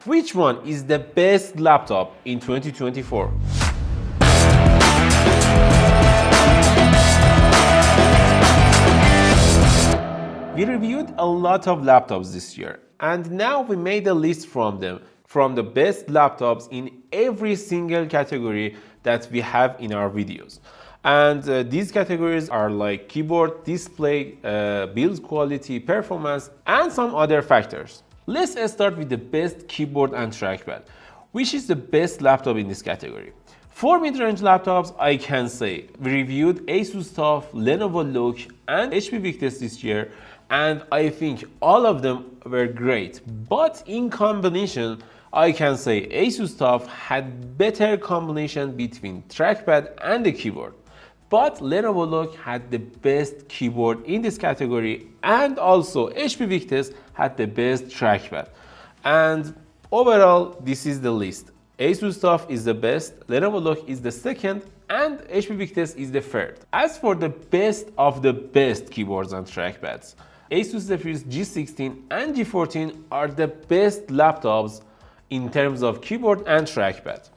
Which one is the best laptop in 2024? We reviewed a lot of laptops this year, and now we made a list from them, from the best laptops in every single category that we have in our videos. And these categories are like keyboard, display, build quality, performance, and some other factors. Let's start with the best keyboard and trackpad, which is the best laptop in this category. For mid-range laptops, I can say we reviewed Asus TUF, Lenovo Look, and HP Victus this year, and I think all of them were great. But in combination, I can say Asus TUF had better combination between trackpad and the keyboard. But Lenovo Look had the best keyboard in this category, and also HP Victus had the best trackpad. And overall, this is the list. Asus TUF is the best, Lenovo Look is the second, and HP Victus is the third. As for the best of the best keyboards and trackpads, Asus Zephyrus G16 and G14 are the best laptops in terms of keyboard and trackpad.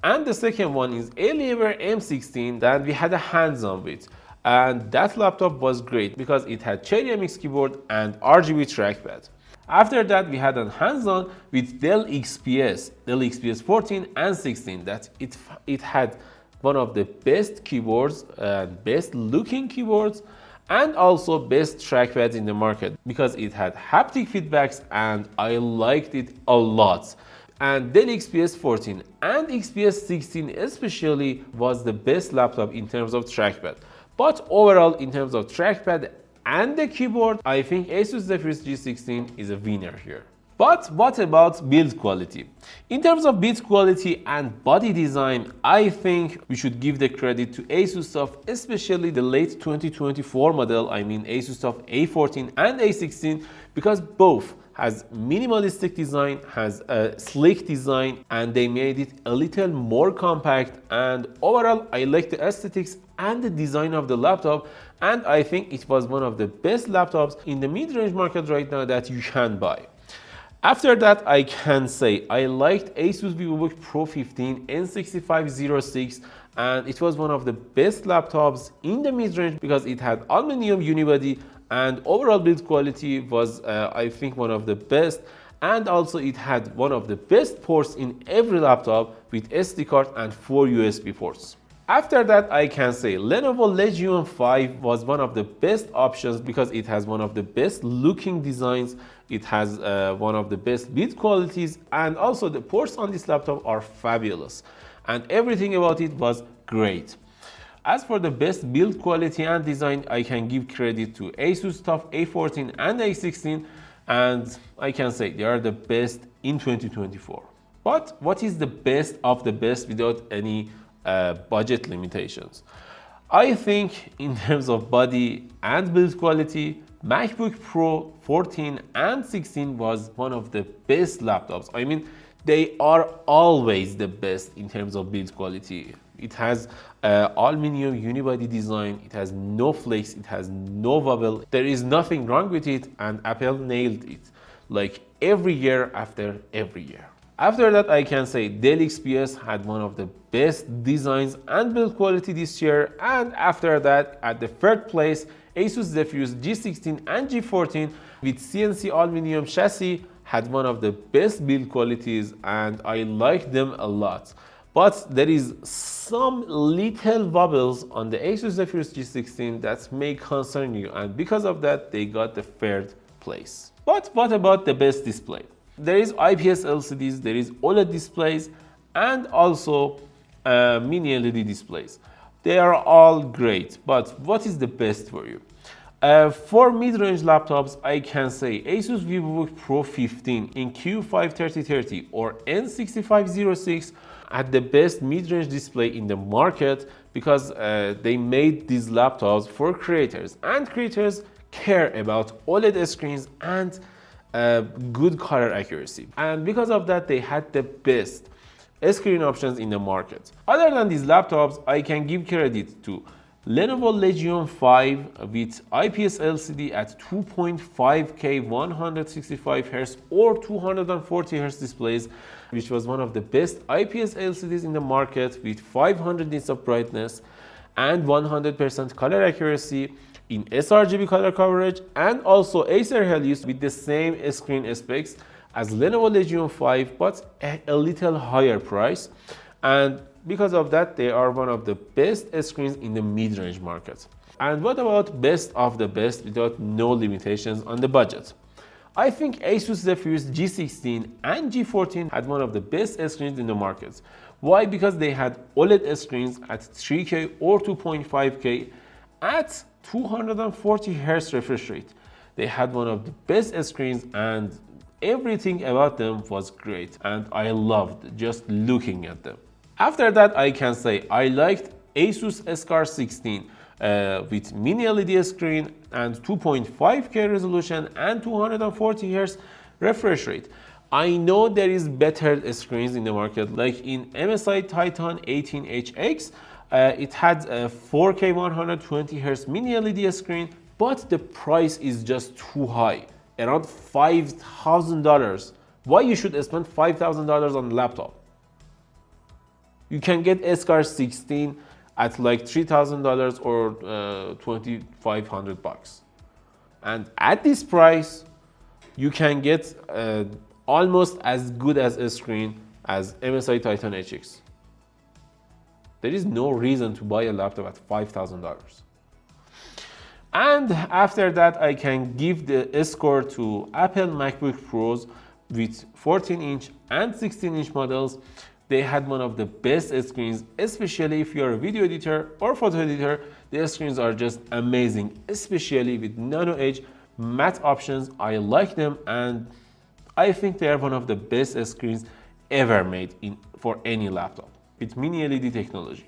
And the second one is Alienware M16 that we had a hands-on with. And that laptop was great because it had Cherry MX keyboard and RGB trackpad. After that, we had a hands-on with Dell XPS 14 and 16 that it had one of the best keyboards and best looking keyboards and also best trackpads in the market because it had haptic feedbacks and I liked it a lot. And Dell XPS 14 and XPS 16 especially was the best laptop in terms of trackpad. But overall, in terms of trackpad and the keyboard, I think Asus Zephyrus G16 is a winner here. But what about build quality? In terms of build quality and body design, I think we should give the credit to Asus TUF, especially the late 2024 model, I mean Asus TUF A14 and A16, because both has minimalistic design, has a sleek design, and they made it a little more compact. And overall, I like the aesthetics and the design of the laptop, and I think it was one of the best laptops in the mid-range market right now that you can buy. After that, I can say I liked Asus VivoBook Pro 15 N6506, and it was one of the best laptops in the mid-range because it had aluminum unibody and overall build quality was I think one of the best, and also it had one of the best ports in every laptop with SD card and 4 USB ports. After that, I can say Lenovo Legion 5 was one of the best options because it has one of the best looking designs, it has one of the best build qualities, and also the ports on this laptop are fabulous and everything about it was great. As for the best build quality and design, I can give credit to Asus TUF A14 and A16, and I can say they are the best in 2024. But what is the best of the best without any budget limitations? I think in terms of body and build quality, MacBook Pro 14 and 16 was one of the best laptops. I mean, they are always the best in terms of build quality. It has aluminum unibody design, it has no flakes, it has no wobble. There is nothing wrong with it, and Apple nailed it like every year after every year. After that, I can say Dell XPS had one of the best designs and build quality this year, and after that, at the third place, Asus Zephyrus G16 and G14 with CNC aluminum chassis had one of the best build qualities, and I like them a lot. But there is some little wobbles on the Asus Zephyrus G16 that may concern you, and because of that, they got the third place. But what about the best display? There is IPS LCDs, there is OLED displays, and also mini LED displays. They are all great, but what is the best for you? For mid-range laptops, I can say Asus VivoBook Pro 15 in Q5-3030 or N6506 had the best mid-range display in the market because they made these laptops for creators, and creators care about OLED screens and good color accuracy, and because of that they had the best screen options in the market. Other than these laptops, I can give credit to Lenovo Legion 5 with IPS LCD at 2.5K 165Hz or 240Hz displays, which was one of the best IPS LCDs in the market with 500 nits of brightness and 100% color accuracy in sRGB color coverage, and also Acer Helios with the same screen specs as Lenovo Legion 5 but a little higher price. And because of that, they are one of the best screens in the mid-range market. And what about best of the best without no limitations on the budget? I think Asus Zephyrus G16 and G14 had one of the best screens in the market. Why? Because they had OLED screens at 3K or 2.5K at 240 Hz refresh rate. They had one of the best screens and everything about them was great, and I loved just looking at them. After that, I can say I liked Asus Scar 16 with mini LED screen and 2.5K resolution and 240 Hz refresh rate. I know there is better screens in the market, like in MSI Titan 18HX. It had a 4K 120 Hz mini LED screen, but the price is just too high, around $5,000. Why you should spend $5,000 on a laptop? You can get Scar 16 at like $3,000 or $2,500. And at this price, you can get almost as good as a screen as MSI Titan HX. There is no reason to buy a laptop at $5,000. And after that, I can give the score to Apple MacBook Pros with 14-inch and 16-inch models. They had one of the best screens, especially if you're a video editor or photo editor. The screens are just amazing, especially with nano edge matte options. I like them, and I think they are one of the best screens ever made for any laptop with mini LED technology.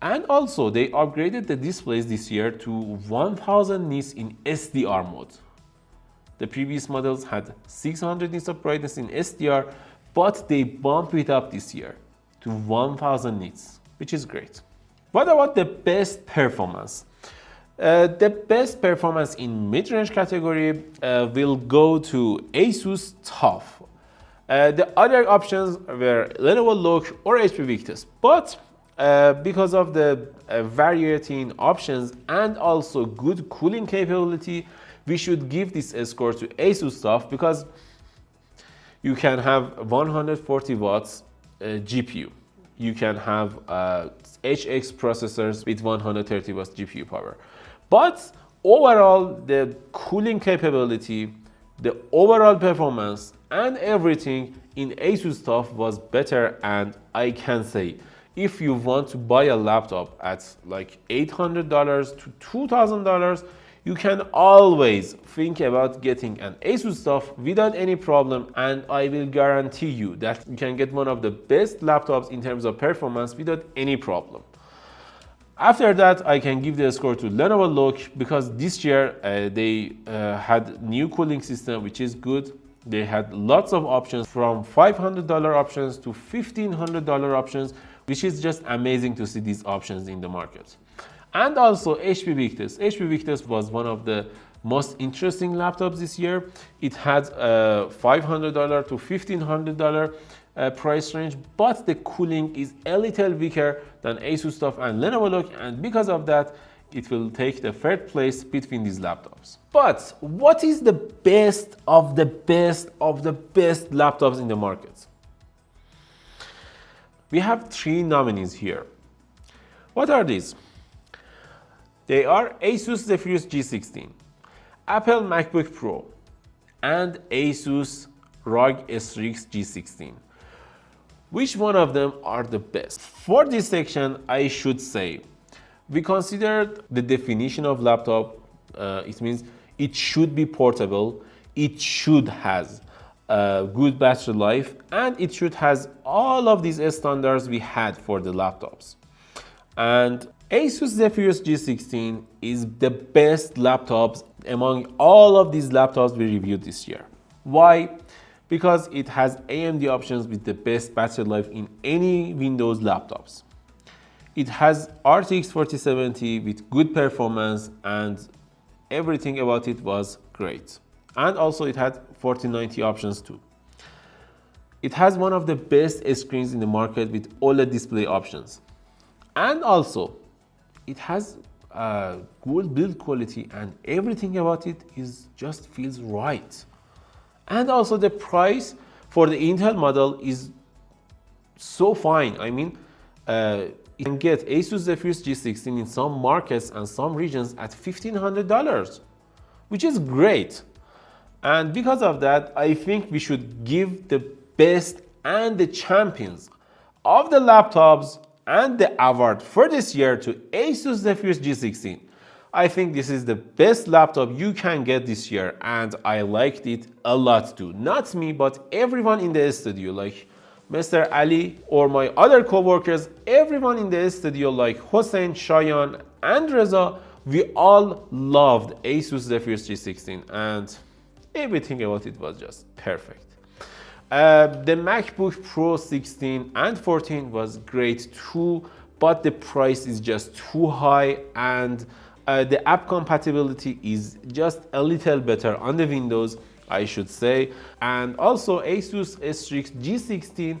And also, they upgraded the displays this year to 1000 nits in SDR mode. The previous models had 600 nits of brightness in SDR, but they bumped it up this year to 1000 nits, which is great. What about the best performance? The best performance in mid-range category will go to Asus TUF. The other options were Lenovo Look or HP Victus, but because of the variety in options and also good cooling capability, we should give this score to Asus TUF, because you can have 140 watts GPU. You can have HX processors with 130 watts GPU power. But overall, the cooling capability, the overall performance, and everything in Asus TUF was better. And I can say, if you want to buy a laptop at like $800 to $2,000, you can always think about getting an Asus TUF without any problem, and I will guarantee you that you can get one of the best laptops in terms of performance without any problem. After that, I can give the score to Lenovo Look, because this year they had new cooling system, which is good. They had lots of options, from $500 options to $1,500 options, which is just amazing to see these options in the market. And also HP Victus. HP Victus was one of the most interesting laptops this year. It had a $500 to $1,500 price range, but the cooling is a little weaker than Asus TUF and Lenovo Look, and because of that, it will take the third place between these laptops. But what is the best of the best of the best laptops in the market? We have three nominees here. What are these? They are Asus Zephyrus G16, Apple MacBook Pro, and Asus ROG Strix G16. Which one of them are the best? For this section, I should say, we considered the definition of laptop. It means it should be portable, it should have good battery life, and it should have all of these standards we had for the laptops. And Asus Zephyrus G16 is the best laptops among all of these laptops we reviewed this year. Why? Because it has AMD options with the best battery life in any Windows laptops. It has RTX 4070 with good performance, and everything about it was great. And also it had 4090 options too. It has one of the best screens in the market with OLED display options. And also it has good build quality, and everything about it is just feels right. And also the price for the Intel model is so fine. I mean, you can get Asus Zephyrus G16 in some markets and some regions at $1,500, which is great. And because of that, I think we should give the best and the champions of the laptops and the award for this year to Asus Zephyrus G16. I think this is the best laptop you can get this year, and I liked it a lot too. Not me, but everyone in the studio, like Mr. Ali or my other co-workers, everyone in the studio like Hossein, Shayan and Reza, we all loved Asus Zephyrus G16, and everything about it was just perfect. The MacBook Pro 16 and 14 was great too, but the price is just too high, and the app compatibility is just a little better on the Windows, I should say. And also Asus Strix G16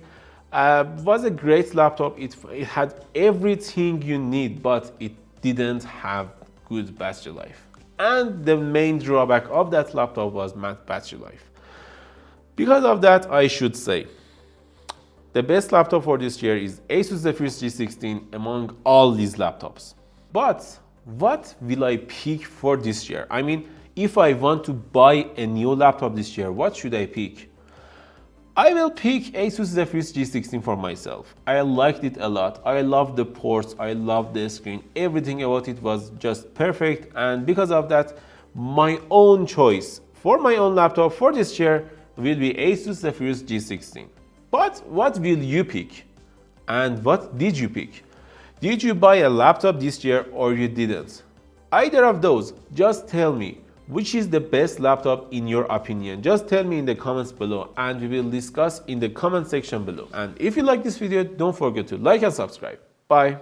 was a great laptop. It had everything you need, but it didn't have good battery life. And the main drawback of that laptop was battery life. Because of that, I should say the best laptop for this year is Asus Zephyrus G16 among all these laptops. But what will I pick for this year? I mean, if I want to buy a new laptop this year, what should I pick? I will pick Asus Zephyrus G16 for myself. I liked it a lot. I love the ports, I love the screen, everything about it was just perfect, and because of that, my own choice for my own laptop for this year will be Asus Zephyrus G16. But what will you pick? And what did you pick? Did you buy a laptop this year or you didn't? Either of those, just tell me which is the best laptop in your opinion. Just tell me in the comments below, and we will discuss in the comment section below. And if you like this video, don't forget to like and subscribe. Bye.